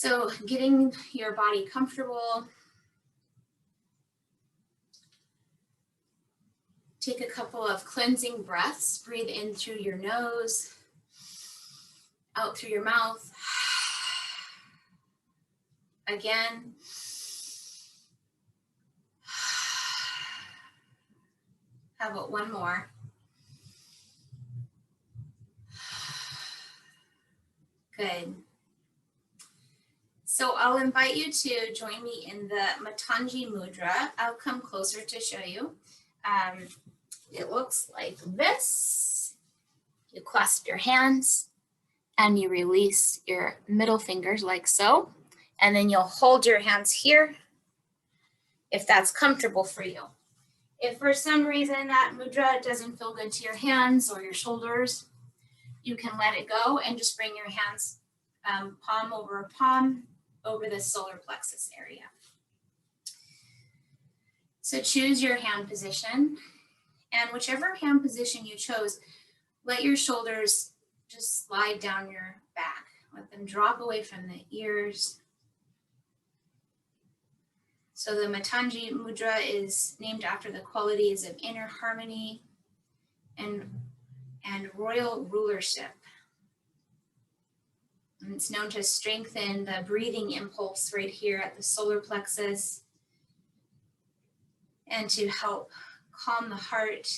So getting your body comfortable. Take a couple of cleansing breaths. Breathe in through your nose, out through your mouth. Again. How about one more? Good. So I'll invite you to join me in the Matangi Mudra. I'll come closer to show you. It looks like this. You clasp your hands and you release your middle fingers like so. And then you'll hold your hands here if that's comfortable for you. If for some reason that mudra doesn't feel good to your hands or your shoulders, you can let it go and just bring your hands palm over the solar plexus area. So choose your hand position, and whichever hand position you chose, let your shoulders just slide down your back. Let them drop away from the ears. So the Matangi Mudra is named after the qualities of inner harmony and royal rulership. And it's known to strengthen the breathing impulse right here at the solar plexus and to help calm the heart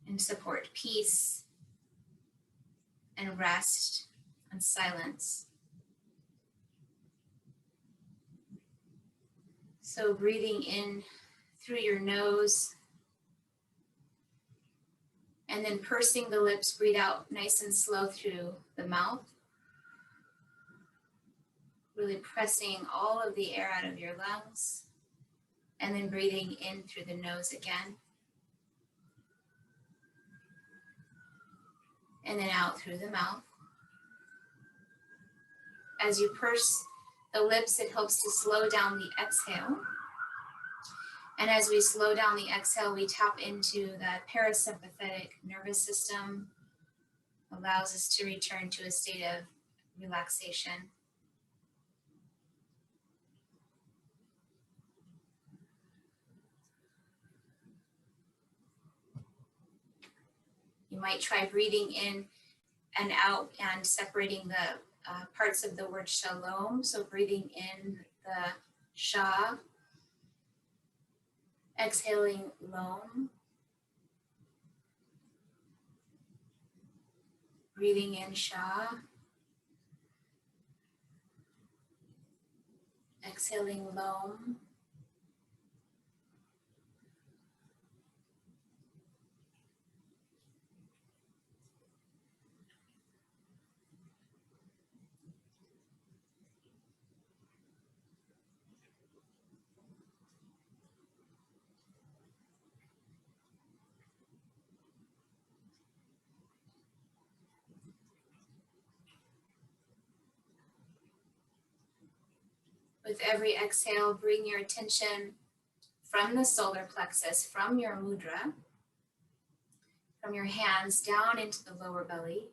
and support peace and rest and silence. So breathing in through your nose and then pursing the lips, breathe out nice and slow through the mouth. Really pressing all of the air out of your lungs and then breathing in through the nose again. And then out through the mouth. As you purse the lips, it helps to slow down the exhale. And as we slow down the exhale, we tap into the parasympathetic nervous system, allows us to return to a state of relaxation. You might try breathing in and out and separating the parts of the word shalom. So breathing in the sha, exhaling lom. Breathing in sha, exhaling lom. With every exhale, bring your attention from the solar plexus, from your mudra, from your hands down into the lower belly.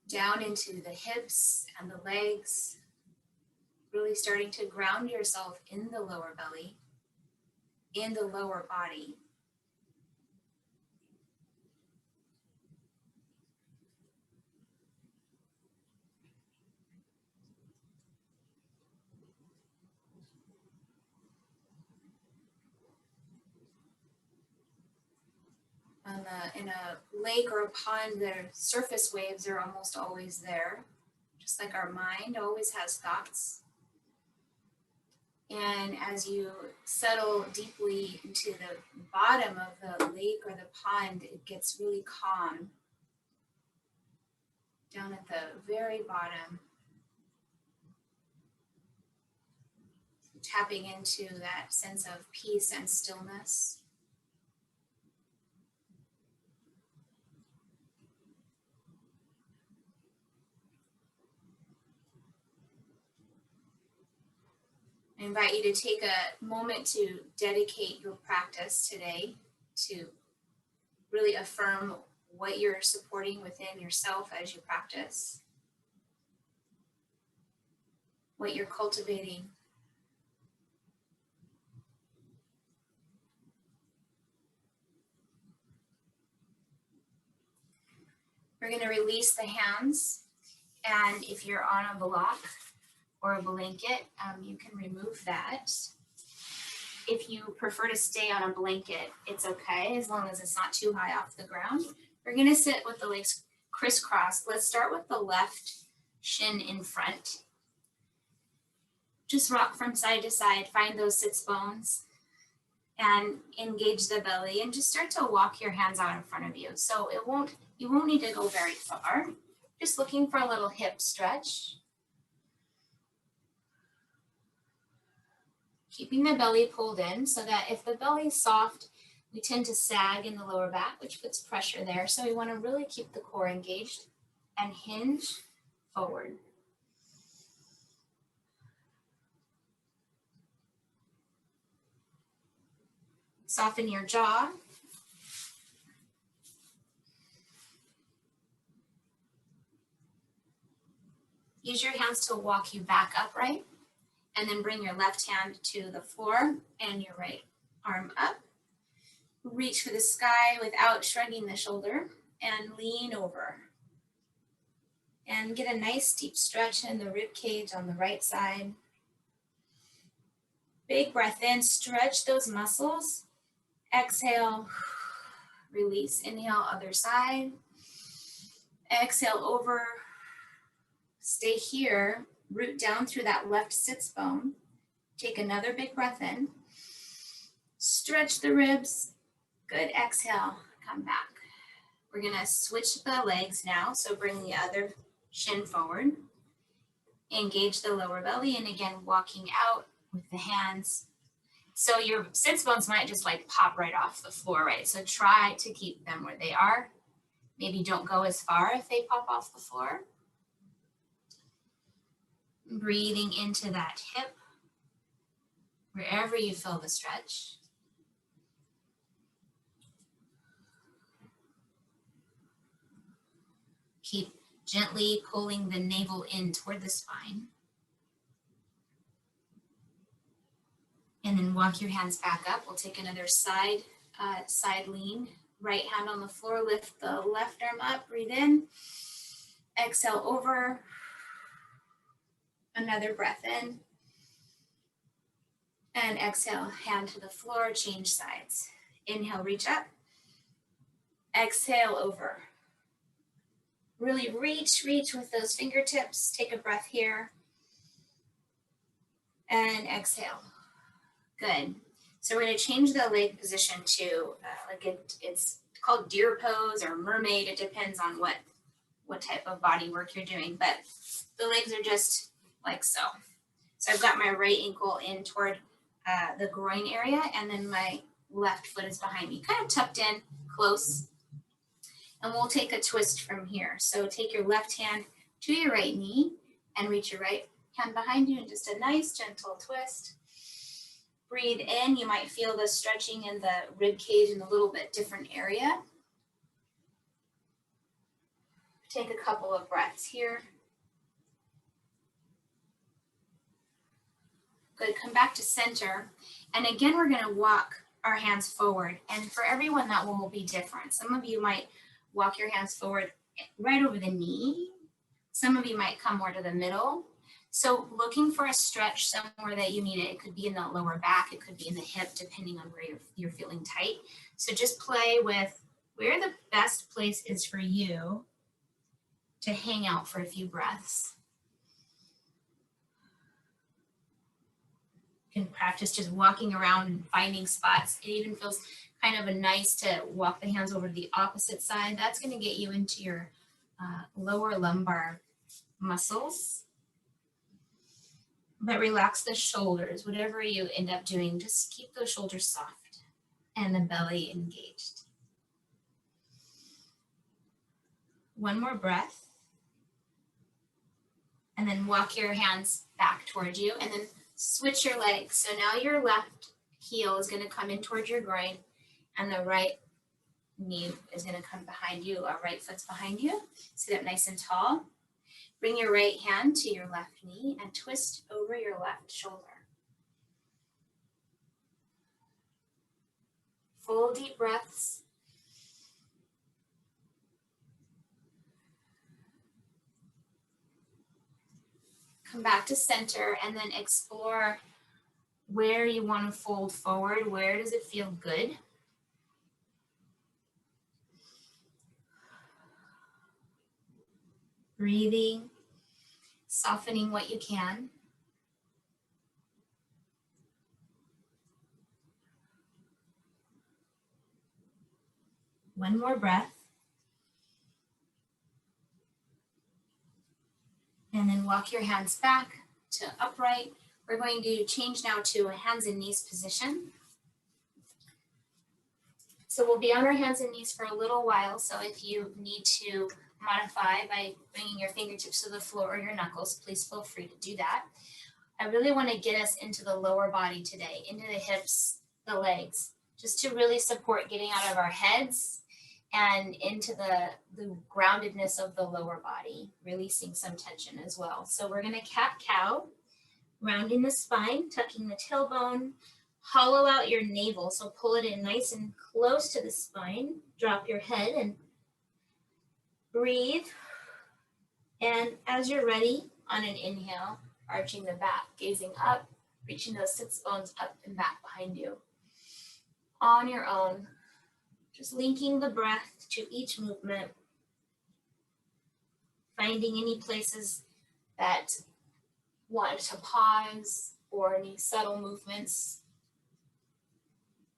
Down into the hips and the legs, really starting to ground yourself in the lower belly, in the lower body. In a lake or a pond, the surface waves are almost always there, just like our mind always has thoughts. And as you settle deeply into the bottom of the lake or the pond, it gets really calm. Down at the very bottom, tapping into that sense of peace and stillness. I invite you to take a moment to dedicate your practice today to really affirm what you're supporting within yourself as you practice, what you're cultivating. We're going to release the hands, and if you're on a block or a blanket, you can remove that. If you prefer to stay on a blanket, it's okay, as long as it's not too high off the ground. We're going to sit with the legs crisscrossed. Let's start with the left shin in front. Just rock from side to side, find those sits bones, and engage the belly, and just start to walk your hands out in front of you. So you won't need to go very far. Just looking for a little hip stretch. Keeping the belly pulled in, so that if the belly's soft, we tend to sag in the lower back, which puts pressure there. So we want to really keep the core engaged and hinge forward. Soften your jaw. Use your hands to walk you back upright, and then bring your left hand to the floor and your right arm up. Reach for the sky without shrugging the shoulder, and lean over. And get a nice deep stretch in the rib cage on the right side. Big breath in, stretch those muscles. Exhale, release. Inhale, other side. Exhale over. Stay here, root down through that left sits bone. Take another big breath in. Stretch the ribs. Good, exhale, come back. We're gonna switch the legs now, so bring the other shin forward. Engage the lower belly, and again, walking out with the hands. So your sits bones might just like pop right off the floor, right? So try to keep them where they are. Maybe don't go as far if they pop off the floor. Breathing into that hip, wherever you feel the stretch. Keep gently pulling the navel in toward the spine. And then walk your hands back up. We'll take another side lean. Right hand on the floor, lift the left arm up, breathe in. Exhale over. Another breath in. And exhale, hand to the floor, change sides. Inhale, reach up. Exhale, over. Really reach with those fingertips. Take a breath here. And exhale. Good. So we're going to change the leg position to, it's called deer pose or mermaid. It depends on what type of body work you're doing. But the legs are just like so. So I've got my right ankle in toward the groin area, and then my left foot is behind me, kind of tucked in close. And we'll take a twist from here. So take your left hand to your right knee and reach your right hand behind you, and just a nice gentle twist. Breathe in. You might feel the stretching in the rib cage in a little bit different area. Take a couple of breaths here. Good, come back to center. And again, we're gonna walk our hands forward. And for everyone, that will be different. Some of you might walk your hands forward right over the knee. Some of you might come more to the middle. So looking for a stretch somewhere that you need it. It could be in the lower back, it could be in the hip, depending on where you're feeling tight. So just play with where the best place is for you to hang out for a few breaths. You can practice just walking around and finding spots. It even feels kind of nice to walk the hands over to the opposite side. That's going to get you into your lower lumbar muscles. But relax the shoulders. Whatever you end up doing, just keep those shoulders soft and the belly engaged. One more breath. And then walk your hands back towards you, and then switch your legs. So now your left heel is going to come in towards your groin, and the right knee is going to come behind you. Our right foot's behind you. Sit up nice and tall. Bring your right hand to your left knee and twist over your left shoulder. Full deep breaths. Come back to center and then explore where you want to fold forward. Where does it feel good? Breathing, softening what you can. One more breath. And then walk your hands back to upright. We're going to change now to a hands and knees position. So we'll be on our hands and knees for a little while. So if you need to modify by bringing your fingertips to the floor or your knuckles, please feel free to do that. I really want to get us into the lower body today, into the hips, the legs, just to really support getting out of our heads and into the groundedness of the lower body, releasing some tension as well. So we're going to cat-cow, rounding the spine, tucking the tailbone, hollow out your navel. So pull it in nice and close to the spine. Drop your head and breathe. And as you're ready, on an inhale, arching the back, gazing up, reaching those sits bones up and back behind you. On your own, just linking the breath to each movement, finding any places that want to pause or any subtle movements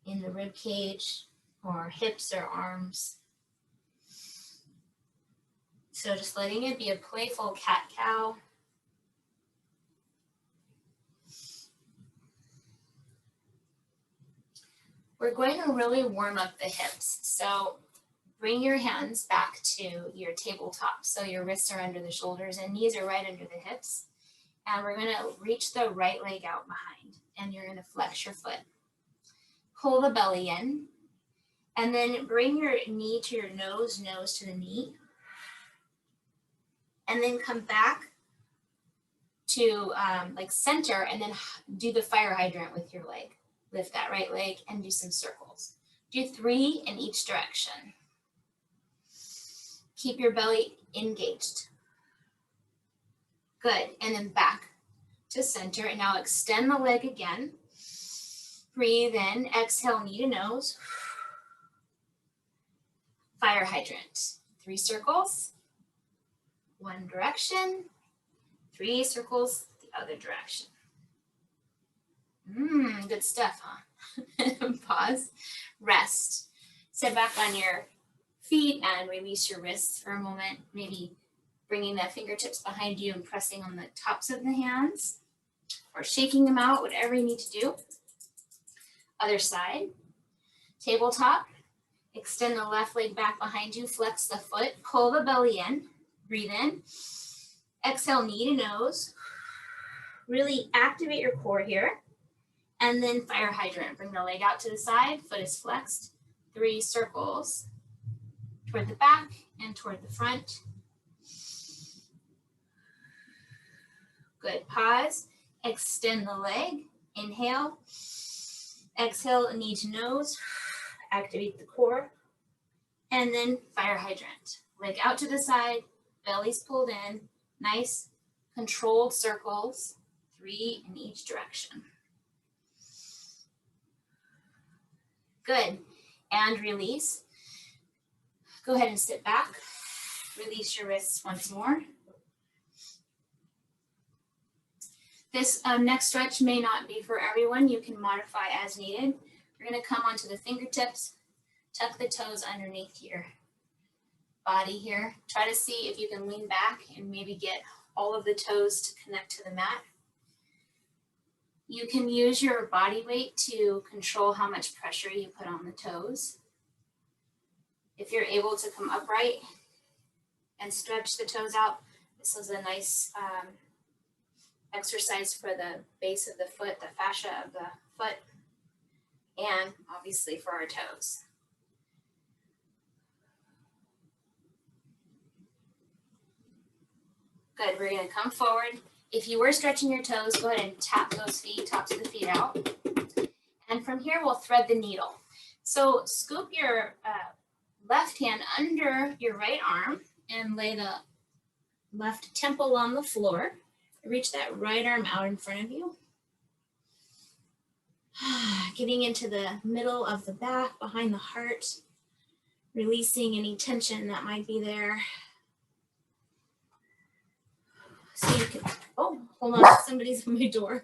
in the rib cage or hips or arms. So just letting it be a playful cat-cow. We're going to really warm up the hips. So bring your hands back to your tabletop. So your wrists are under the shoulders and knees are right under the hips. And we're going to reach the right leg out behind. And you're going to flex your foot. Pull the belly in. And then bring your knee to your nose, nose to the knee. And then come back to like center and then do the fire hydrant with your leg. Lift that right leg and do some circles. Do 3 in each direction. Keep your belly engaged. Good. And then back to center. And now extend the leg again. Breathe in. Exhale, knee to nose. Fire hydrant. 3 circles. 1 direction. 3 circles the other direction. Good stuff, huh? Pause, rest. Sit back on your feet and release your wrists for a moment. Maybe bringing the fingertips behind you and pressing on the tops of the hands or shaking them out, whatever you need to do. Other side, tabletop. Extend the left leg back behind you, flex the foot, pull the belly in, breathe in. Exhale, knee to nose. Really activate your core here. And then fire hydrant. Bring the leg out to the side. Foot is flexed. 3 circles toward the back and toward the front. Good. Pause. Extend the leg. Inhale. Exhale, knee to nose. Activate the core. And then fire hydrant. Leg out to the side. Belly's pulled in. Nice controlled circles. 3 in each direction. Good. And release. Go ahead and sit back. Release your wrists once more. This next stretch may not be for everyone. You can modify as needed. We're going to come onto the fingertips. Tuck the toes underneath your body here. Try to see if you can lean back and maybe get all of the toes to connect to the mat. You can use your body weight to control how much pressure you put on the toes. If you're able to come upright and stretch the toes out, this is a nice exercise for the base of the foot, the fascia of the foot, and obviously for our toes. Good, we're gonna come forward. If you were stretching your toes, go ahead and tap those feet, tops of the feet out. And from here, we'll thread the needle. So scoop your left hand under your right arm and lay the left temple on the floor. Reach that right arm out in front of you. Getting into the middle of the back, behind the heart, releasing any tension that might be there. So you can, oh, hold on, somebody's at my door.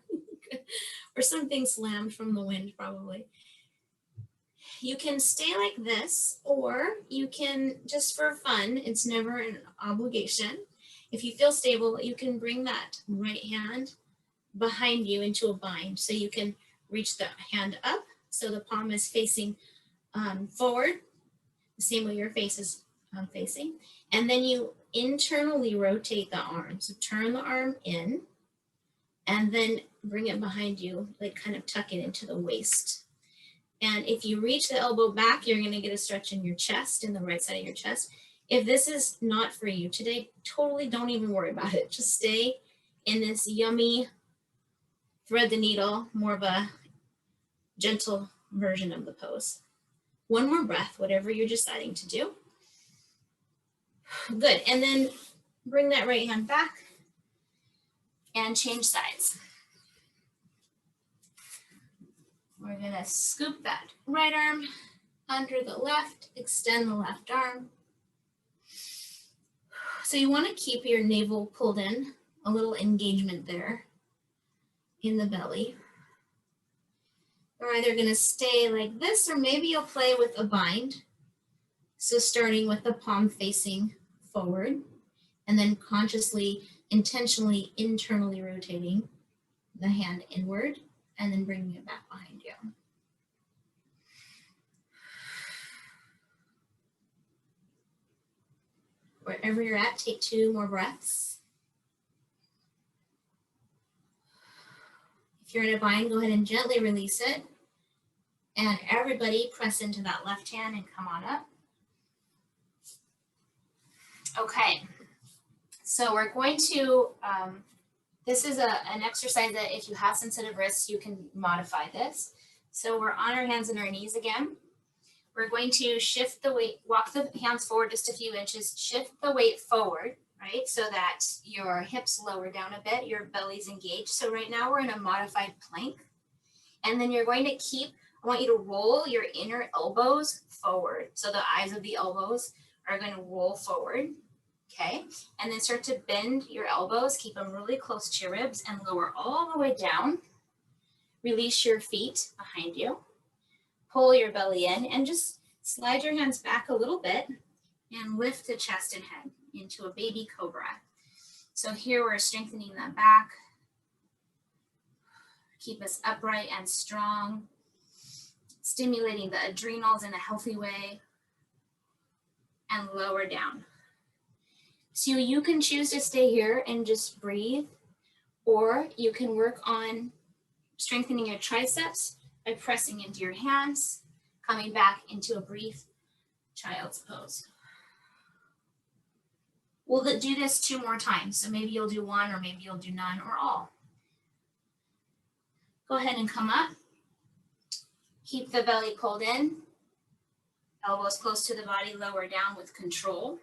Or something slammed from the wind, probably. You can stay like this, or you can, just for fun, it's never an obligation. If you feel stable, you can bring that right hand behind you into a bind. So you can reach the hand up, so the palm is facing forward, the same way your face is facing. And then you internally rotate the arm. So turn the arm in, and then bring it behind you, like kind of tuck it into the waist. And if you reach the elbow back, you're gonna get a stretch in your chest, in the right side of your chest. If this is not for you today, totally don't even worry about it. Just stay in this yummy thread the needle, more of a gentle version of the pose. One more breath, whatever you're deciding to do. Good, and then bring that right hand back and change sides. We're gonna scoop that right arm under the left, extend the left arm. So you wanna keep your navel pulled in, a little engagement there in the belly. You're either gonna stay like this, or maybe you'll play with a bind. So starting with the palm facing forward, and then consciously, intentionally, internally rotating the hand inward, and then bringing it back behind you. Wherever you're at, take 2 more breaths. If you're in a bind, go ahead and gently release it. And everybody press into that left hand and come on up. Okay, so we're going to, this is an exercise that if you have sensitive wrists, you can modify this. So we're on our hands and our knees again. We're going to shift the weight, walk the hands forward just a few inches, shift the weight forward, right? So that your hips lower down a bit, your belly's engaged. So right now we're in a modified plank. And then you're going to keep, I want you to roll your inner elbows forward. So the eyes of the elbows are going to roll forward. Okay, and then start to bend your elbows, keep them really close to your ribs, and lower all the way down. Release your feet behind you. Pull your belly in, and just slide your hands back a little bit and lift the chest and head into a baby cobra. So here we're strengthening that back. Keep us upright and strong, stimulating the adrenals in a healthy way, and lower down. So you can choose to stay here and just breathe, or you can work on strengthening your triceps by pressing into your hands, coming back into a brief child's pose. We'll do this 2 more times. So maybe you'll do 1, or maybe you'll do none, or all. Go ahead and come up. Keep the belly pulled in. Elbows close to the body, lower down with control.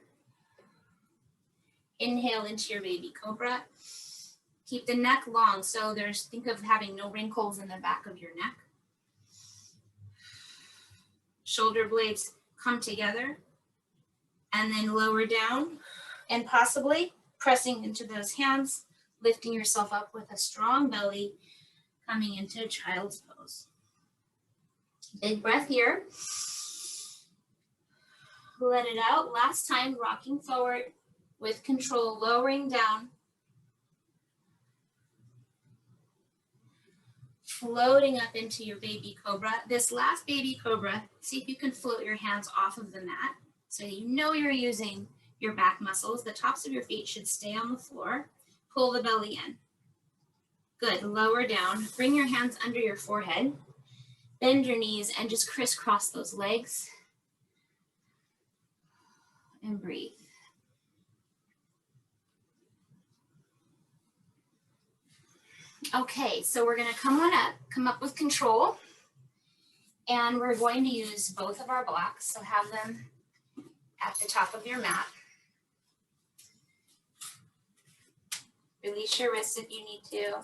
Inhale into your baby cobra. Keep the neck long, so think of having no wrinkles in the back of your neck. Shoulder blades come together, and then lower down, and possibly pressing into those hands, lifting yourself up with a strong belly, coming into child's pose. Big breath here. Let it out. Last time, rocking forward with control, lowering down. Floating up into your baby cobra. This last baby cobra, see if you can float your hands off of the mat. So you know you're using your back muscles. The tops of your feet should stay on the floor. Pull the belly in. Good, lower down. Bring your hands under your forehead. Bend your knees and just crisscross those legs. And breathe. Okay, so we're gonna come up with control, and we're going to use both of our blocks. So have them at the top of your mat. Release your wrists if you need to.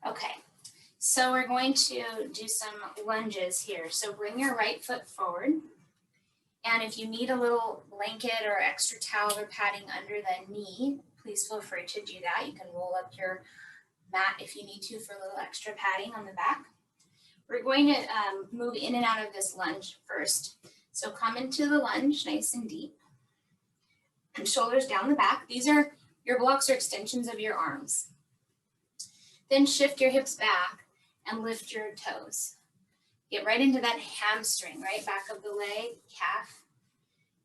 Okay, so we're going to do some lunges here. So bring your right foot forward. And if you need a little blanket or extra towel or padding under the knee, please feel free to do that. You can roll up your mat if you need to for a little extra padding on the back. We're going to move in and out of this lunge first. So come into the lunge nice and deep. And shoulders down the back. These are your blocks or extensions of your arms. Then shift your hips back and lift your toes. Get right into that hamstring, right? Back of the leg, calf.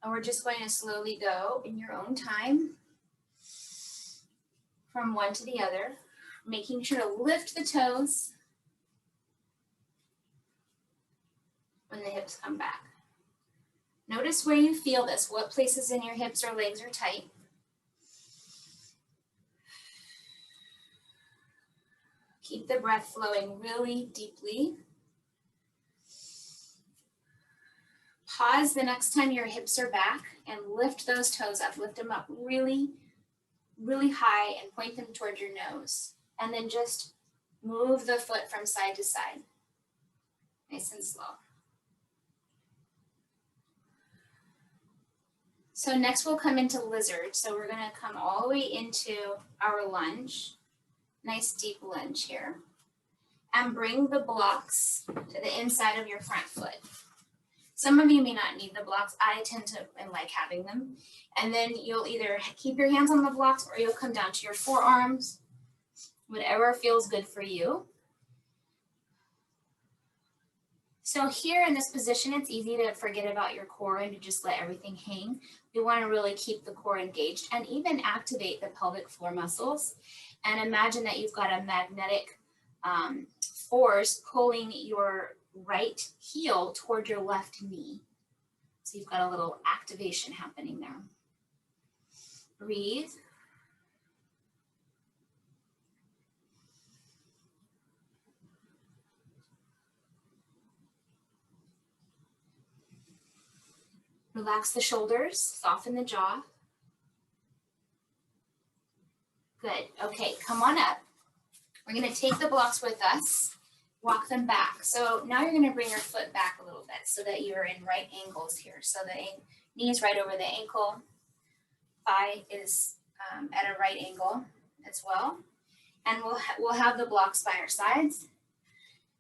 And we're just going to slowly go in your own time from one to the other, making sure to lift the toes when the hips come back. Notice where you feel this, what places in your hips or legs are tight. Keep the breath flowing really deeply. Pause the next time your hips are back and lift those toes up. Lift them up really, really high and point them toward your nose. And then just move the foot from side to side. Nice and slow. So next we'll come into lizard. So we're going to come all the way into our lunge. Nice deep lunge here. And bring the blocks to the inside of your front foot. Some of you may not need the blocks. I tend to like having them. And then you'll either keep your hands on the blocks or you'll come down to your forearms, whatever feels good for you. So here in this position, it's easy to forget about your core and to just let everything hang. We want to really keep the core engaged and even activate the pelvic floor muscles. And imagine that you've got a magnetic force pulling your right heel toward your left knee. So you've got a little activation happening there. Breathe. Relax the shoulders, soften the jaw. Good. Okay, come on up. We're going to take the blocks with us, walk them back. So now you're going to bring your foot back a little bit so that you're in right angles here. So the knee is right over the ankle, thigh is at a right angle as well. And we'll have the blocks by our sides.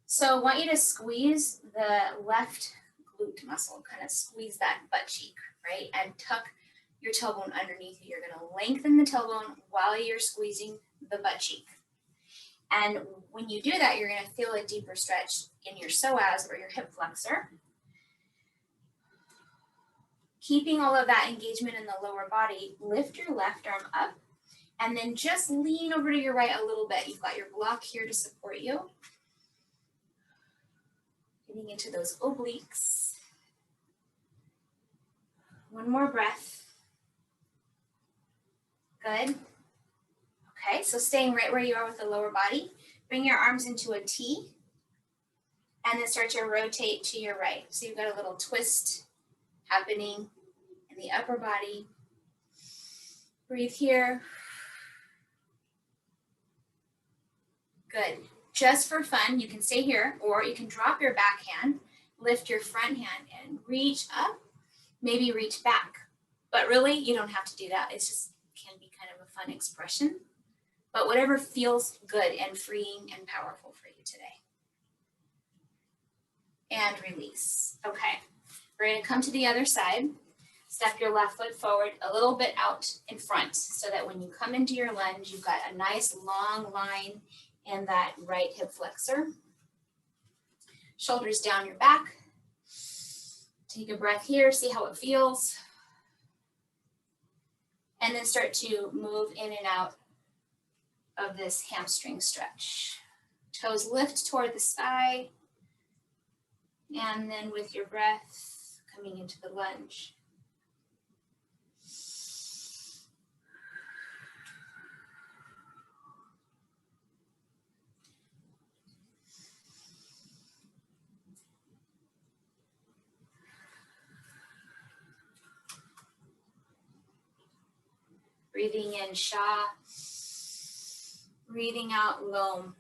So I want you to squeeze the left glute muscle, kind of squeeze that butt cheek, right? And tuck your tailbone underneath you. You're going to lengthen the tailbone while you're squeezing the butt cheek. And when you do that, you're going to feel a deeper stretch in your psoas or your hip flexor. Keeping all of that engagement in the lower body, lift your left arm up and then just lean over to your right a little bit. You've got your block here to support you. Getting into those obliques. One more breath. Good. Okay, so staying right where you are with the lower body. Bring your arms into a T and then start to rotate to your right. So you've got a little twist happening in the upper body. Breathe here. Good. Just for fun, you can stay here or you can drop your back hand, lift your front hand and reach up, maybe reach back. But really, you don't have to do that. It's just can be kind of a fun expression. But whatever feels good and freeing and powerful for you today. And release. Okay, we're going to come to the other side. Step your left foot forward a little bit out in front so that when you come into your lunge, you've got a nice long line in that right hip flexor. Shoulders down your back. Take a breath here, see how it feels. And then start to move in and out of this hamstring stretch. Toes lift toward the sky. And then with your breath, coming into the lunge. Breathing in Sha, breathing out Lom.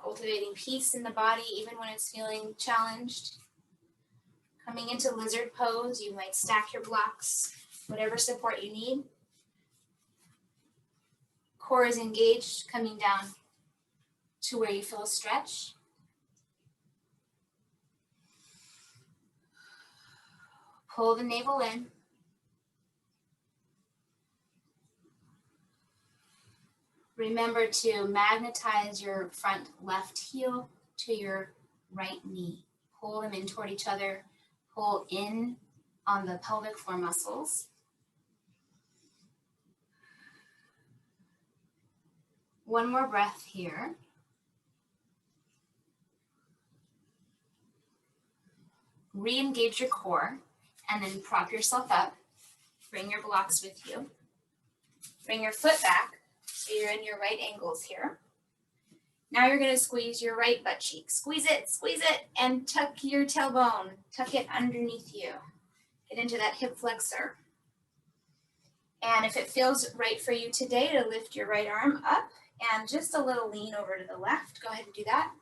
Cultivating peace in the body even when it's feeling challenged. Coming into lizard pose, you might stack your blocks, whatever support you need. Core is engaged, coming down to where you feel a stretch. Pull the navel in. Remember to magnetize your front left heel to your right knee. Pull them in toward each other. Pull in on the pelvic floor muscles. One more breath here. Re-engage your core and then prop yourself up. Bring your blocks with you. Bring your foot back so you're in your right angles here. Now you're going to squeeze your right butt cheek. Squeeze it, and tuck your tailbone. Tuck it underneath you. Get into that hip flexor. And if it feels right for you today to lift your right arm up and just a little lean over to the left, go ahead and do that.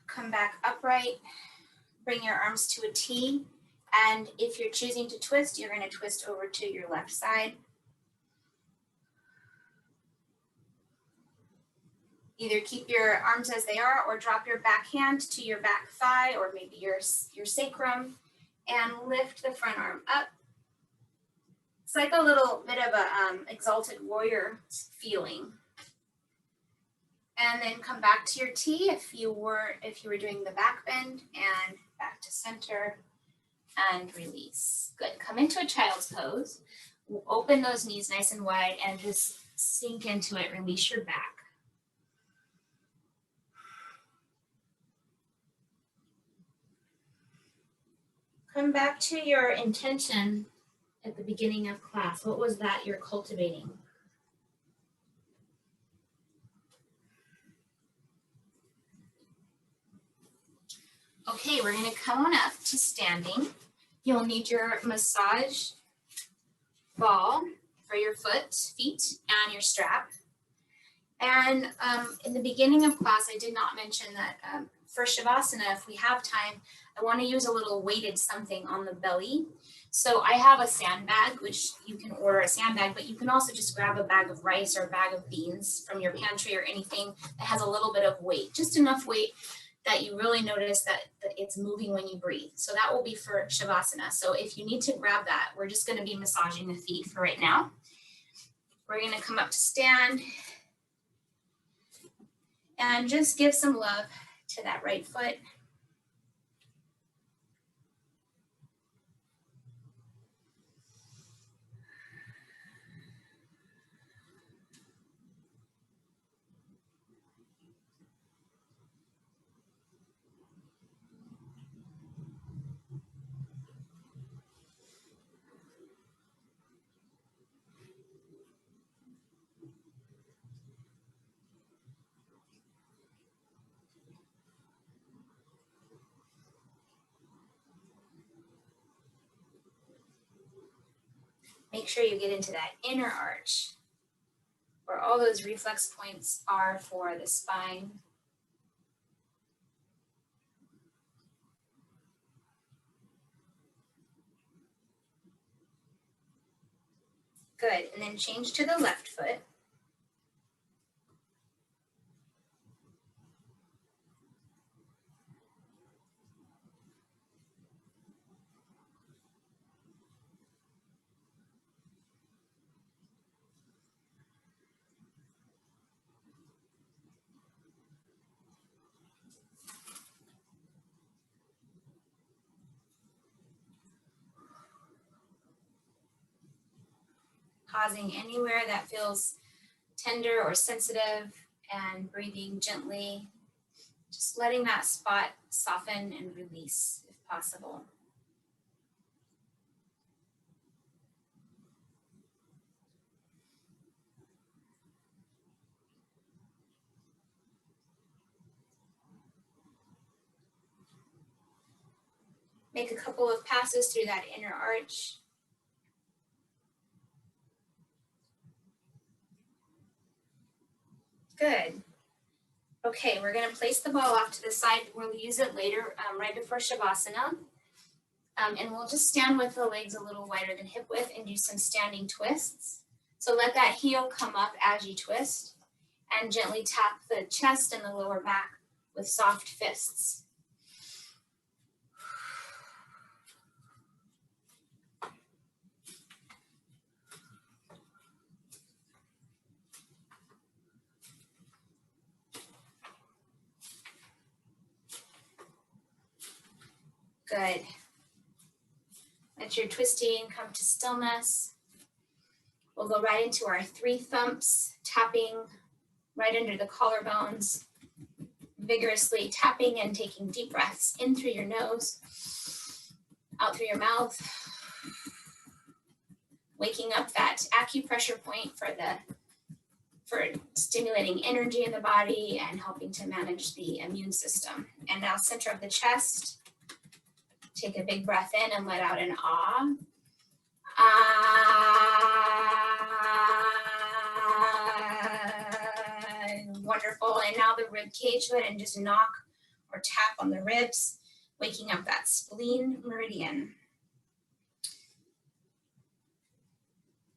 Come back upright. Bring your arms to a T. And if you're choosing to twist, you're going to twist over to your left side. Either keep your arms as they are or drop your back hand to your back thigh or maybe your sacrum and lift the front arm up. It's like a little bit of a exalted warrior feeling. And then come back to your T if you were doing the back bend, and back to center and release. Good. Come into a child's pose. Open those knees nice and wide and just sink into it. Release your back. Come back to your intention at the beginning of class. What was that you're cultivating? Okay, we're going to come on up to standing. You'll need your massage ball for your feet, and your strap. And in the beginning of class, I did not mention that for Shavasana, if we have time, I want to use a little weighted something on the belly. So I have a sandbag, which you can order a sandbag, but you can also just grab a bag of rice or a bag of beans from your pantry or anything that has a little bit of weight, just enough weight that you really notice that it's moving when you breathe. So that will be for Shavasana. So if you need to grab that, we're just going to be massaging the feet for right now. We're going to come up to stand and just give some love to that right foot. Make sure you get into that inner arch where all those reflex points are for the spine. Good, and then change to the left foot. Pausing anywhere that feels tender or sensitive and breathing gently, just letting that spot soften and release if possible. Make a couple of passes through that inner arch. Good. Okay, we're going to place the ball off to the side. We'll use it later, right before Shavasana. And we'll just stand with the legs a little wider than hip width and do some standing twists. So let that heel come up as you twist and gently tap the chest and the lower back with soft fists. Good. Let your twisting come to stillness. We'll go right into our 3 thumps, tapping right under the collarbones, vigorously tapping and taking deep breaths in through your nose, out through your mouth, waking up that acupressure point for stimulating energy in the body and helping to manage the immune system. And now center of the chest. Take a big breath in and let out an ah. Ah. Wonderful. And now the rib cage, go ahead and just knock or tap on the ribs, waking up that spleen meridian.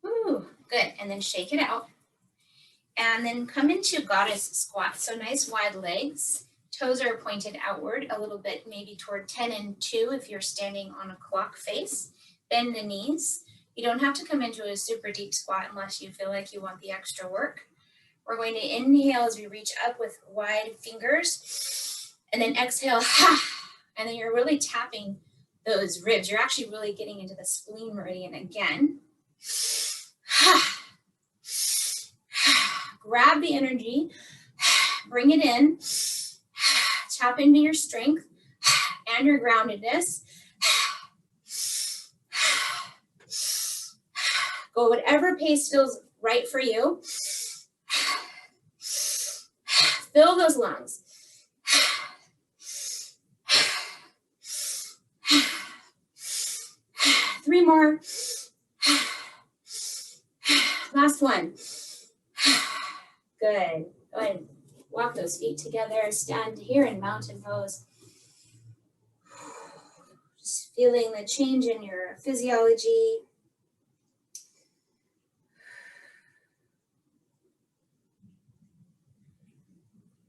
Ooh, good. And then shake it out. And then come into goddess squat. So nice wide legs. Toes are pointed outward a little bit, maybe toward 10 and 2 if you're standing on a clock face. Bend the knees. You don't have to come into a super deep squat unless you feel like you want the extra work. We're going to inhale as we reach up with wide fingers, and then exhale, and then you're really tapping those ribs. You're actually really getting into the spleen meridian again. Grab the energy, bring it in. Tap into your strength and your groundedness. Go whatever pace feels right for you. Fill those lungs. 3 more. Last one. Good. Go ahead. Walk those feet together, stand here in mountain pose. Just feeling the change in your physiology.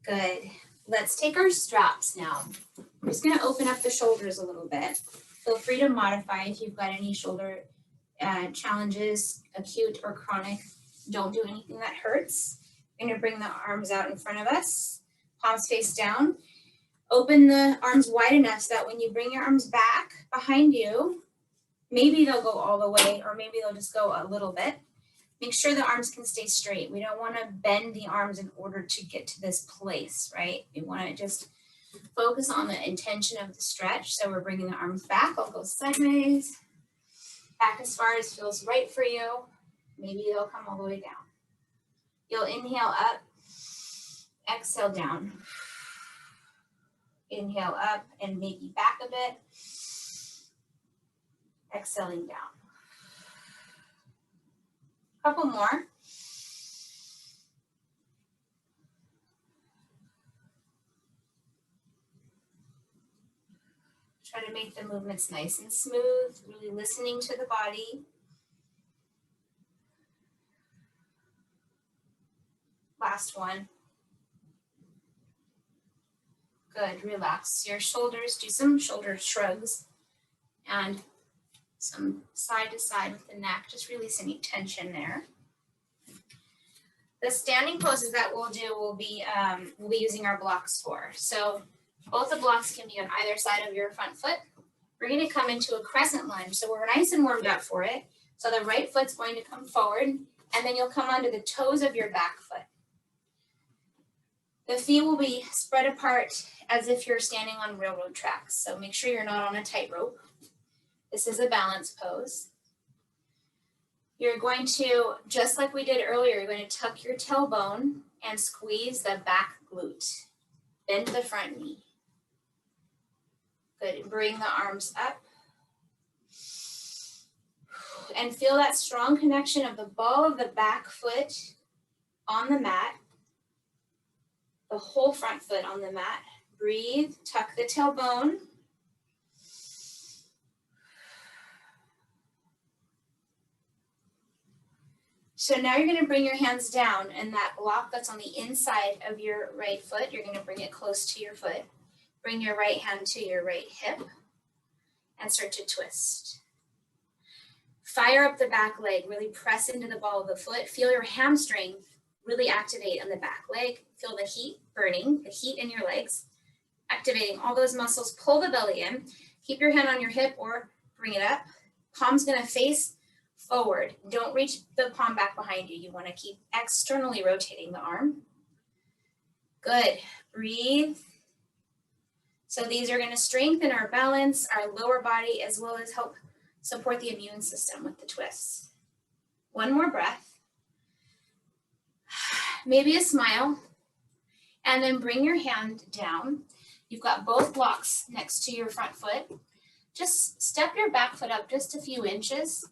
Good. Let's take our straps now. We're just going to open up the shoulders a little bit. Feel free to modify if you've got any shoulder challenges, acute or chronic. Don't do anything that hurts. We're going to bring the arms out in front of us, palms face down. Open the arms wide enough so that when you bring your arms back behind you, maybe they'll go all the way or maybe they'll just go a little bit. Make sure the arms can stay straight. We don't want to bend the arms in order to get to this place, right? We want to just focus on the intention of the stretch. So we're bringing the arms back. I'll go sideways, back as far as feels right for you. Maybe they'll come all the way down. You'll inhale up, exhale down. Inhale up and maybe back a bit. Exhaling down. Couple more. Try to make the movements nice and smooth, really listening to the body. Last one. Good, relax your shoulders, do some shoulder shrugs and some side to side with the neck, just release any tension there. The standing poses that we'll do we'll be using our blocks for. So both the blocks can be on either side of your front foot. We're going to come into a crescent lunge. So we're nice and warmed up for it. So the right foot's going to come forward and then you'll come onto the toes of your back foot. The feet will be spread apart as if you're standing on railroad tracks. So make sure you're not on a tightrope. This is a balance pose. You're going to, just like we did earlier, you're going to tuck your tailbone and squeeze the back glute. Bend the front knee. Good. Bring the arms up. And feel that strong connection of the ball of the back foot on the mat, the whole front foot on the mat. Breathe, tuck the tailbone. So now you're going to bring your hands down, and that block that's on the inside of your right foot, you're going to bring it close to your foot. Bring your right hand to your right hip and start to twist. Fire up the back leg, really press into the ball of the foot. Feel your hamstring really activate on the back leg. Feel the heat burning, the heat in your legs, activating all those muscles. Pull the belly in. Keep your hand on your hip or bring it up. Palm's going to face forward. Don't reach the palm back behind you. You want to keep externally rotating the arm. Good. Breathe. So these are going to strengthen our balance, our lower body, as well as help support the immune system with the twists. One more breath. Maybe a smile. And then bring your hand down. You've got both blocks next to your front foot. Just step your back foot up just a few inches.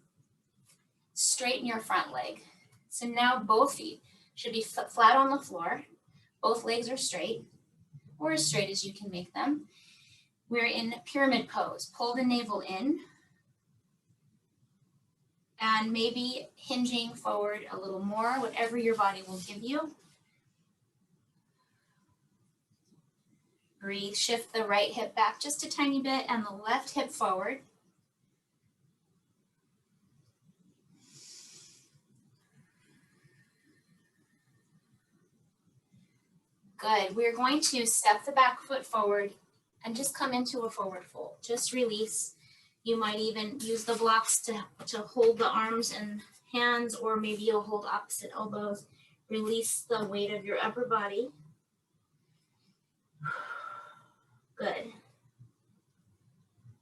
Straighten your front leg. So now both feet should be flat on the floor. Both legs are straight, or as straight as you can make them. We're in pyramid pose. Pull the navel in. And maybe hinging forward a little more, whatever your body will give you. Breathe, shift the right hip back just a tiny bit and the left hip forward. Good, we're going to step the back foot forward and just come into a forward fold. Just release. You might even use the blocks to hold the arms and hands, or maybe you'll hold opposite elbows. Release the weight of your upper body. Good.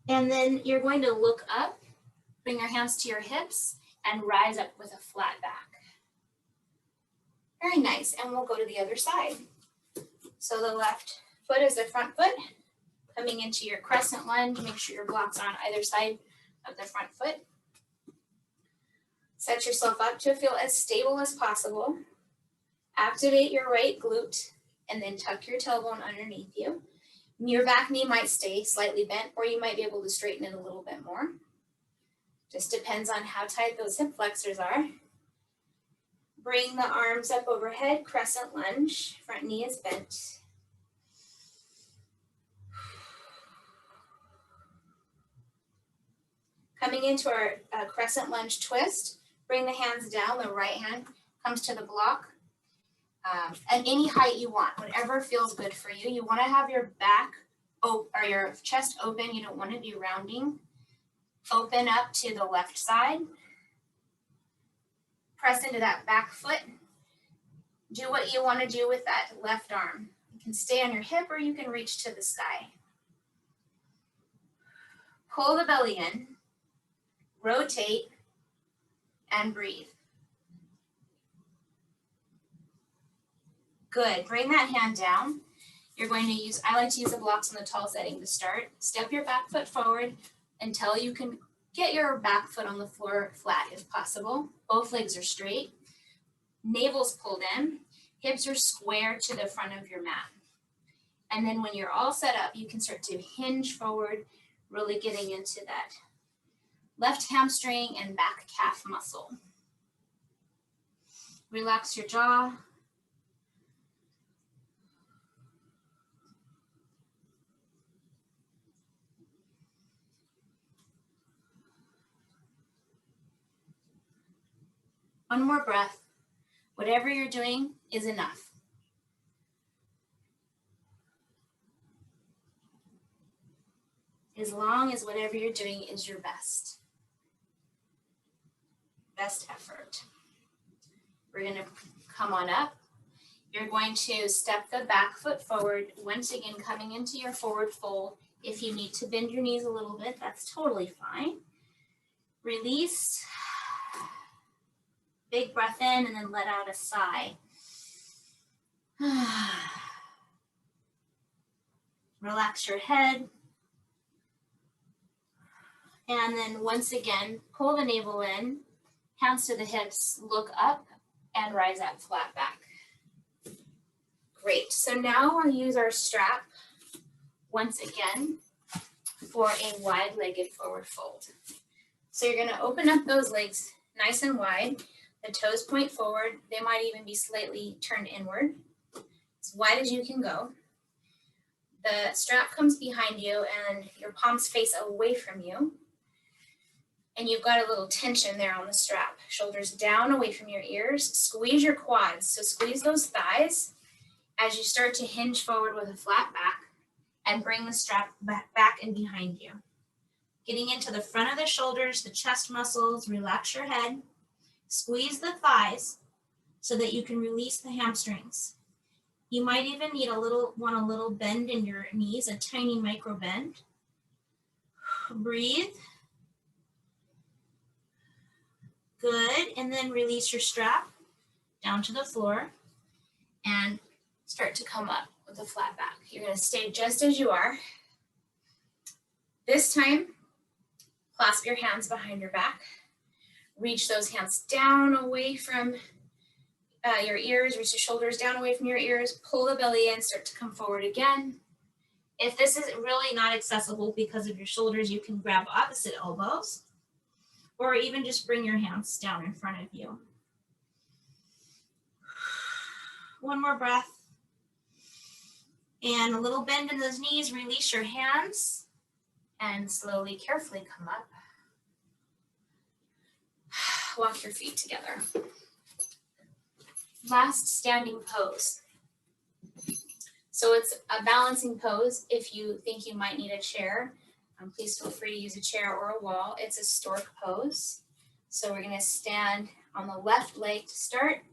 And then you're going to look up, bring your hands to your hips, and rise up with a flat back. Very nice, and we'll go to the other side. So the left foot is the front foot. Coming into your crescent lunge, make sure your blocks are on either side of the front foot. Set yourself up to feel as stable as possible. Activate your right glute and then tuck your tailbone underneath you. Your back knee might stay slightly bent, or you might be able to straighten it a little bit more. Just depends on how tight those hip flexors are. Bring the arms up overhead, crescent lunge, front knee is bent. Coming into our crescent lunge twist, bring the hands down, the right hand comes to the block at any height you want, whatever feels good for you. You want to have your back or your chest open, you don't want to be rounding. Open up to the left side. Press into that back foot. Do what you want to do with that left arm. You can stay on your hip or you can reach to the sky. Pull the belly in. Rotate and breathe. Good. Bring that hand down. You're going to use, I like to use the blocks in the tall setting to start. Step your back foot forward until you can get your back foot on the floor flat if possible. Both legs are straight. Navel's pulled in. Hips are square to the front of your mat. And then when you're all set up, you can start to hinge forward, really getting into that left hamstring and back calf muscle. Relax your jaw. One more breath. Whatever you're doing is enough. As long as whatever you're doing is your best. Best effort. We're going to come on up. You're going to step the back foot forward, once again coming into your forward fold. If you need to bend your knees a little bit, that's totally fine. Release. Big breath in and then let out a sigh. Relax your head. And then once again, pull the navel in, hands to the hips, look up, and rise up flat back. Great. So now we'll use our strap once again for a wide-legged forward fold. So you're going to open up those legs nice and wide. The toes point forward. They might even be slightly turned inward, as wide as you can go. The strap comes behind you and your palms face away from you. And you've got a little tension there on the strap. Shoulders down away from your ears. Squeeze your quads. So squeeze those thighs as you start to hinge forward with a flat back and bring the strap back and behind you. Getting into the front of the shoulders, the chest muscles, relax your head. Squeeze the thighs so that you can release the hamstrings. You might even want a little bend in your knees, a tiny micro bend. Breathe. Good, and then release your strap down to the floor and start to come up with a flat back. You're gonna stay just as you are. This time, clasp your hands behind your back. Reach those hands down away from your ears, reach the shoulders down away from your ears, pull the belly in, start to come forward again. If this is really not accessible because of your shoulders, you can grab opposite elbows or even just bring your hands down in front of you. One more breath. And a little bend in those knees, release your hands and slowly, carefully come up. Walk your feet together. Last standing pose. So it's a balancing pose. If you think you might need a chair, please feel free to use a chair or a wall. It's a stork pose. So we're gonna stand on the left leg to start.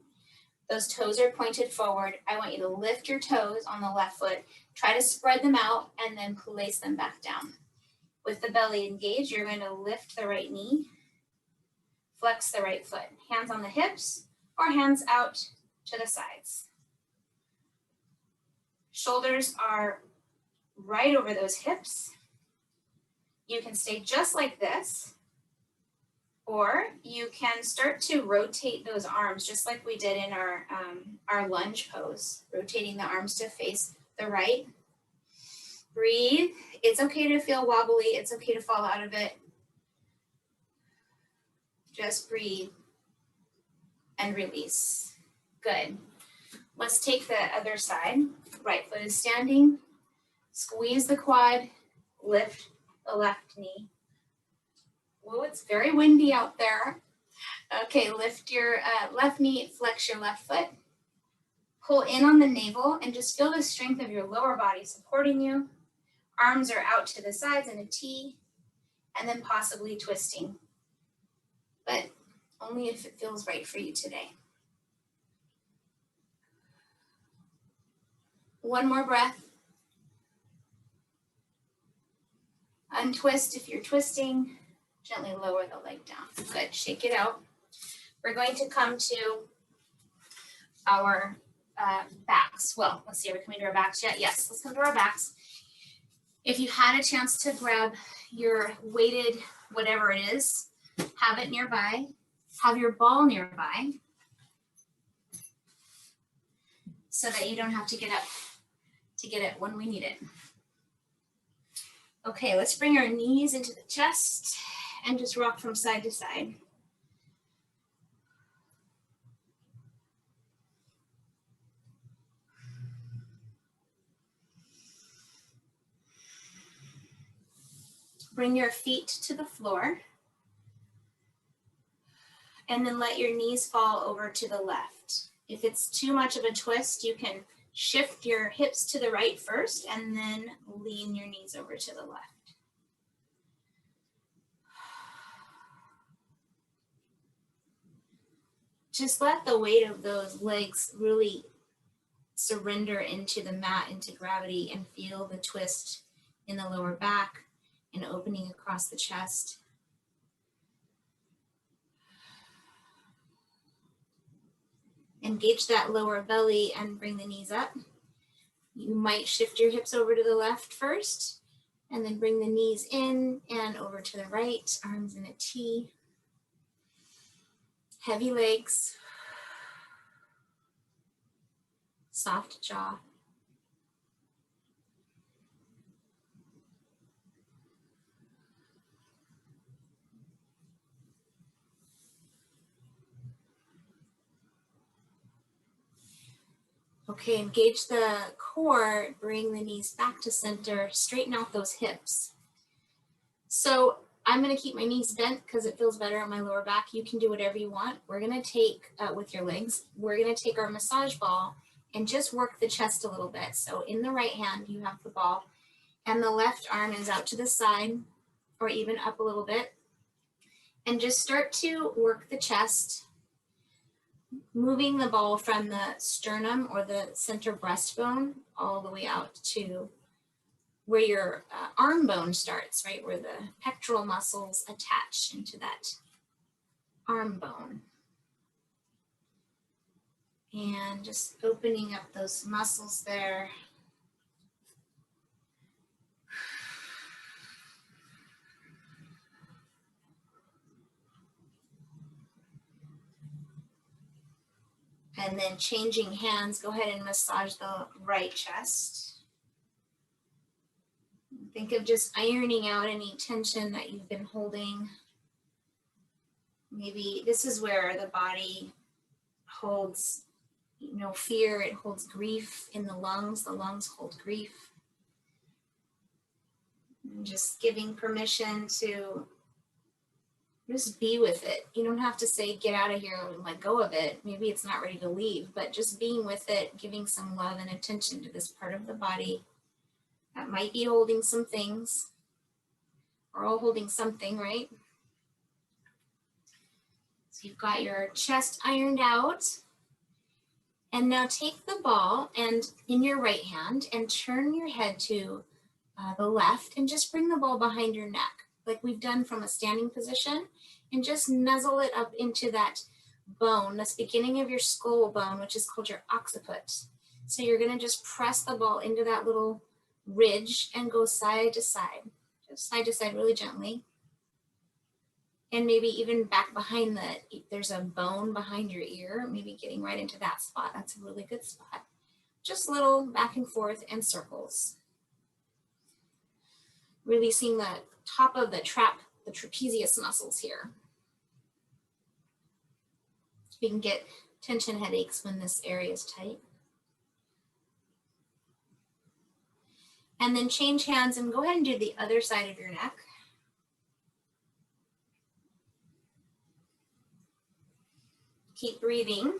Those toes are pointed forward. I want you to lift your toes on the left foot. Try to spread them out and then place them back down. With the belly engaged, you're going to lift the right knee, flex the right foot. Hands on the hips or hands out to the sides. Shoulders are right over those hips. You can stay just like this, or you can start to rotate those arms just like we did in our lunge pose, rotating the arms to face the right. Breathe. It's okay to feel wobbly. It's okay to fall out of it. Just breathe and release. Good. Let's take the other side. Right foot is standing. Squeeze the quad. Lift the left knee. Whoa, it's very windy out there. Okay, lift your left knee, flex your left foot. Pull in on the navel and just feel the strength of your lower body supporting you. Arms are out to the sides in a T, and then possibly twisting, but only if it feels right for you today. One more breath. Untwist if you're twisting. Gently lower the leg down. Good, shake it out. We're going to come to our backs. Well, let's see, are we coming to our backs yet? Yes, let's come to our backs. If you had a chance to grab your weighted, whatever it is, have it nearby. Have your ball nearby so that you don't have to get up to get it when we need it. Okay, let's bring our knees into the chest and just rock from side to side. Bring your feet to the floor and then let your knees fall over to the left. If it's too much of a twist, you can shift your hips to the right first and then lean your knees over to the left. Just let the weight of those legs really surrender into the mat, into gravity, and feel the twist in the lower back and opening across the chest. Engage that lower belly and bring the knees up. You might shift your hips over to the left first And then bring the knees in and over to the right, arms in a T. Heavy legs, soft jaw. Okay, engage the core, bring the knees back to center, straighten out those hips. So I'm gonna keep my knees bent because it feels better on my lower back. You can do whatever you want. We're gonna take, with your legs, we're gonna take our massage ball and just work the chest a little bit. So in the right hand, you have the ball and the left arm is out to the side or even up a little bit. And just start to work the chest, moving the ball from the sternum or the center breastbone all the way out to where your arm bone starts, right? Where the pectoral muscles attach into that arm bone. And just opening up those muscles there. And then changing hands, go ahead and massage the right chest. Think of just ironing out any tension that you've been holding. Maybe this is where the body holds, fear, it holds grief in the lungs hold grief. And just giving permission to just be with it. You don't have to say, get out of here and let go of it. Maybe it's not ready to leave, but just being with it, giving some love and attention to this part of the body that might be holding some things. We're all holding something, right? So you've got your chest ironed out. And now take the ball and in your right hand and turn your head to the left and just bring the ball behind your neck, like we've done from a standing position, and just nuzzle it up into that bone, this beginning of your skull bone, which is called your occiput. So you're gonna just press the ball into that little ridge and go side to side, just side to side really gently. And maybe even back behind there's a bone behind your ear, maybe getting right into that spot. That's a really good spot. Just little back and forth and circles. Releasing the top of the trapezius muscles here. You can get tension headaches when this area is tight. And then change hands and go ahead and do the other side of your neck. Keep breathing.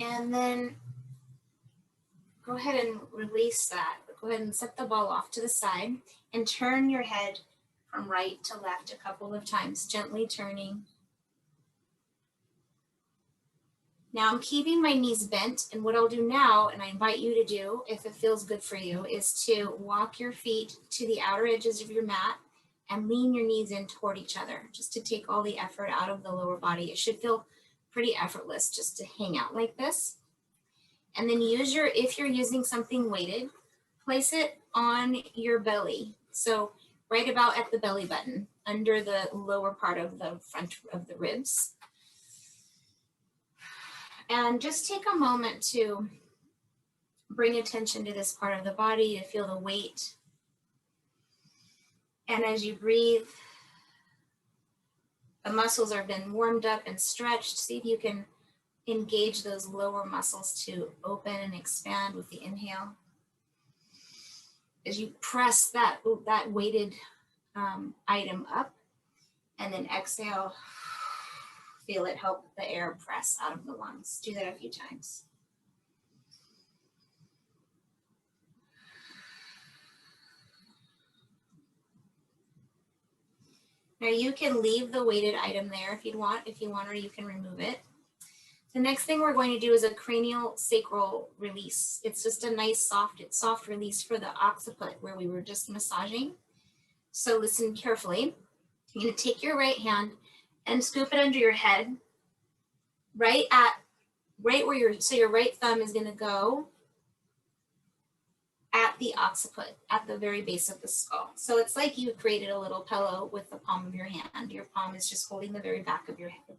And then go ahead and release that. Go ahead and set the ball off to the side and turn your head from right to left a couple of times, gently turning. Now I'm keeping my knees bent, and what I'll do now, and I invite you to do if it feels good for you, is to walk your feet to the outer edges of your mat and lean your knees in toward each other, just to take all the effort out of the lower body. It should feel pretty effortless just to hang out like this. And then if you're using something weighted, place it on your belly. So right about at the belly button, under the lower part of the front of the ribs. And just take a moment to bring attention to this part of the body, to feel the weight. And as you breathe, the muscles have been warmed up and stretched. See if you can engage those lower muscles to open and expand with the inhale. As you press that weighted item up, and then exhale, feel it help the air press out of the lungs. Do that a few times. Now you can leave the weighted item there if you want, or you can remove it. The next thing we're going to do is a cranial sacral release. It's just a nice soft release for the occiput where we were just massaging. So listen carefully. You're going to take your right hand and scoop it under your head, right where your right thumb is going to go at the occiput, at the very base of the skull. So it's like you created a little pillow with the palm of your hand. Your palm is just holding the very back of your head.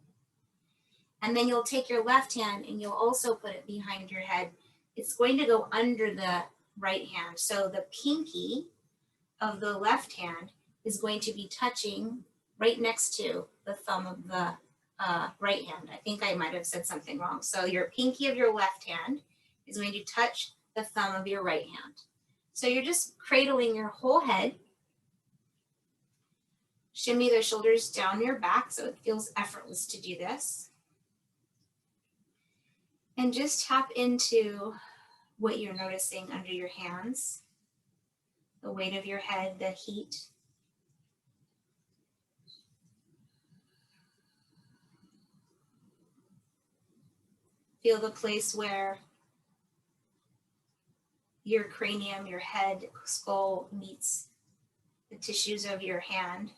And then you'll take your left hand and you'll also put it behind your head. It's going to go under the right hand. So the pinky of the left hand is going to be touching right next to the thumb of the right hand. I think I might have said something wrong. So your pinky of your left hand is going to touch the thumb of your right hand. So you're just cradling your whole head. Shimmy the shoulders down your back so it feels effortless to do this. And just tap into what you're noticing under your hands, the weight of your head, the heat. Feel the place where your cranium, your head, skull meets the tissues of your hand.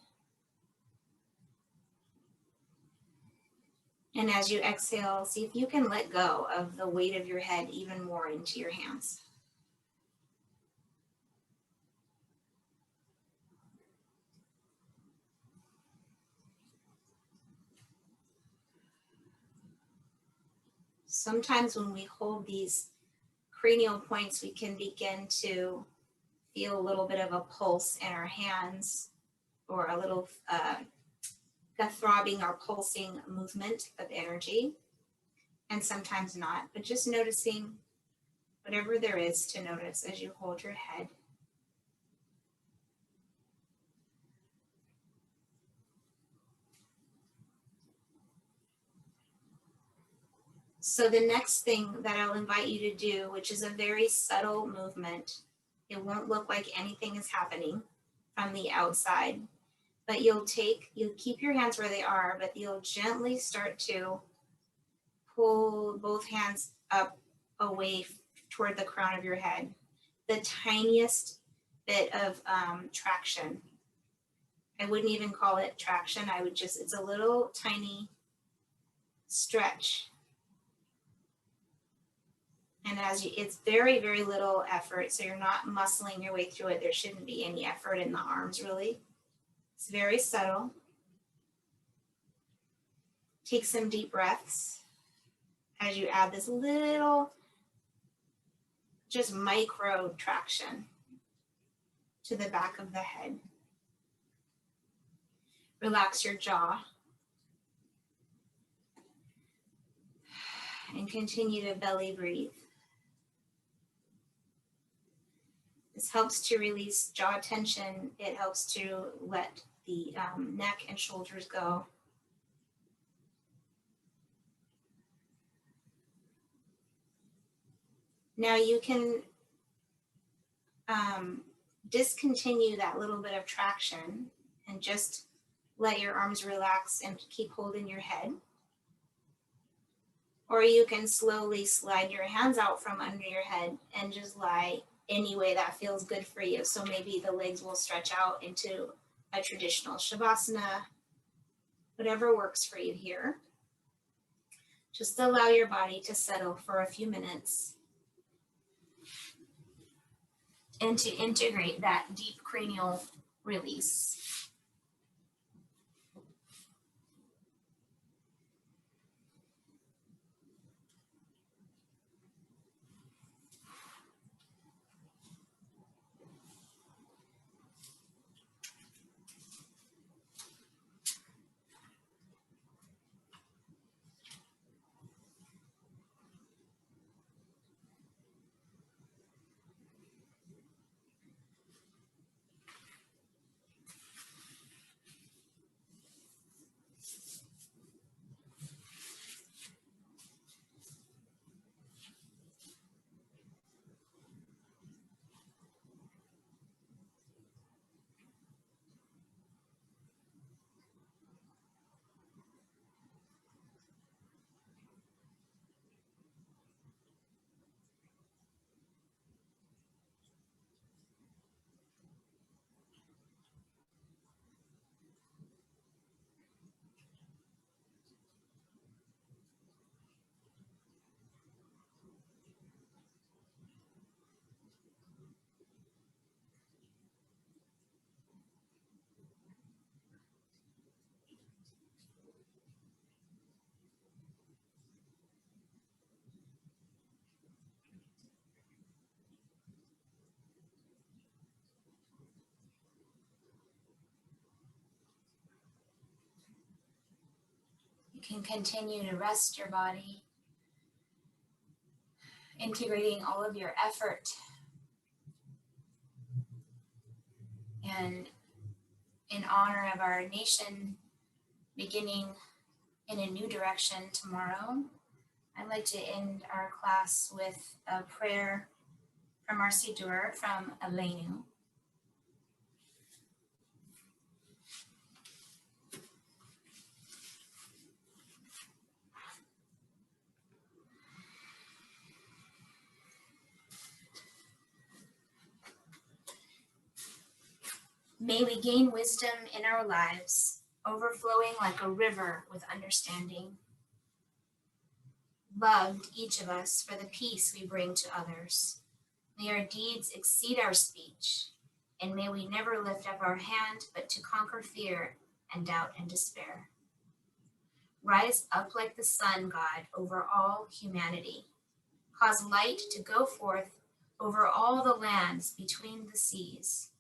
And as you exhale, see if you can let go of the weight of your head even more into your hands. Sometimes when we hold these cranial points, we can begin to feel a little bit of a pulse in our hands, or a little a throbbing or pulsing movement of energy, and sometimes not, but just noticing whatever there is to notice as you hold your head. So the next thing that I'll invite you to do, which is a very subtle movement, it won't look like anything is happening from the outside, but you'll keep your hands where they are, but you'll gently start to pull both hands up away toward the crown of your head. The tiniest bit of traction. I wouldn't even call it traction. It's a little tiny stretch. And it's very, very little effort. So you're not muscling your way through it. There shouldn't be any effort in the arms, really. It's very subtle. Take some deep breaths as you add this little, just micro traction to the back of the head. Relax your jaw. And continue to belly breathe. This helps to release jaw tension. It helps to let the neck and shoulders go. Now you can discontinue that little bit of traction and just let your arms relax and keep holding your head. Or you can slowly slide your hands out from under your head and just lie any way that feels good for you. So maybe the legs will stretch out into a traditional shavasana, whatever works for you here. Just allow your body to settle for a few minutes and to integrate that deep cranial release. can continue to rest your body, integrating all of your effort. And in honor of our nation beginning in a new direction tomorrow, I'd like to end our class with a prayer from our Siddur from Aleinu. May we gain wisdom in our lives, overflowing like a river with understanding. Loved each of us for the peace we bring to others. May our deeds exceed our speech, and may we never lift up our hand but to conquer fear and doubt and despair. Rise up like the sun, God, over all humanity. Cause light to go forth over all the lands between the seas,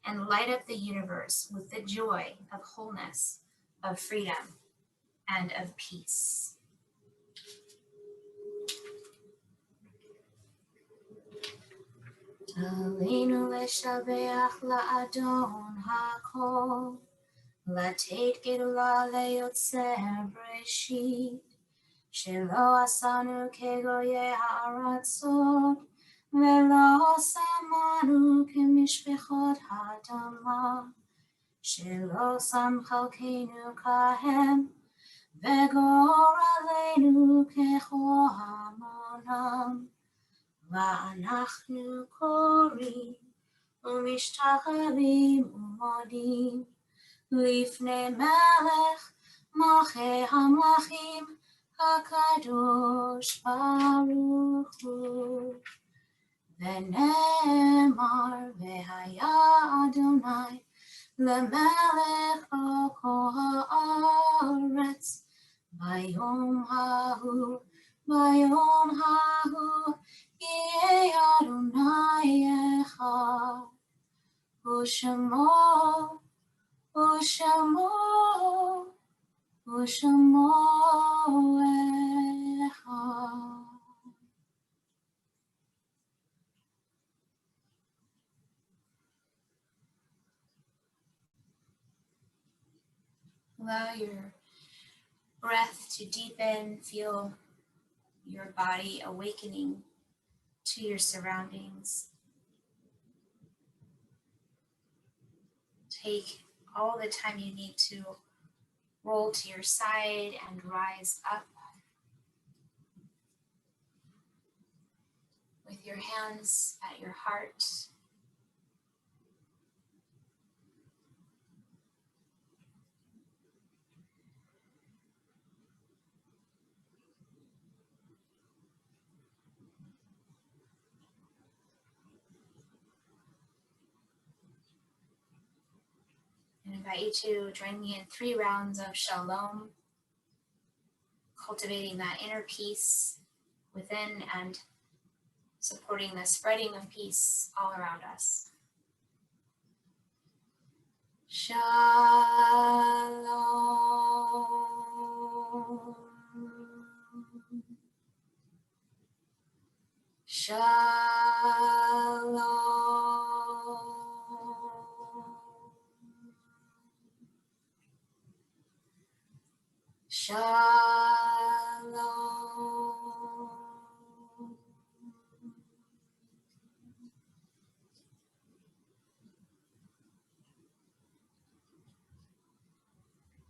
and light up the universe with the joy of wholeness, of freedom, and of peace. Aleinu leshabeach la'adon hakol, לתת גדולה ליוצר בראשית, שלא עשנו כגויי הארצות, ולא שמנו כמשפחות האדמה, שלא שם חלקנו כהם, וגורלנו כחומם. ואנחנו קוראים ומשתחווים ומודים לפני מלך מלכי המלכים הקדוש ברוך הוא. ונאמר והיה אדוני למלך על כל הארץ ביום ההוא יהיה אדוני אחד ושמו אחד. Allow your breath to deepen, feel your body awakening to your surroundings. Take all the time you need to roll to your side and rise up with your hands at your heart. I invite you to join me in 3 rounds of shalom, cultivating that inner peace within and supporting the spreading of peace all around us. Shalom. Shalom. Shalom.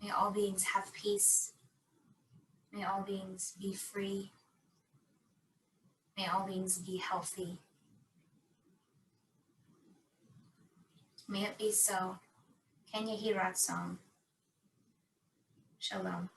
May all beings have peace. May all beings be free. May all beings be healthy. May it be so. Ken Yehi Ratzon. Shalom.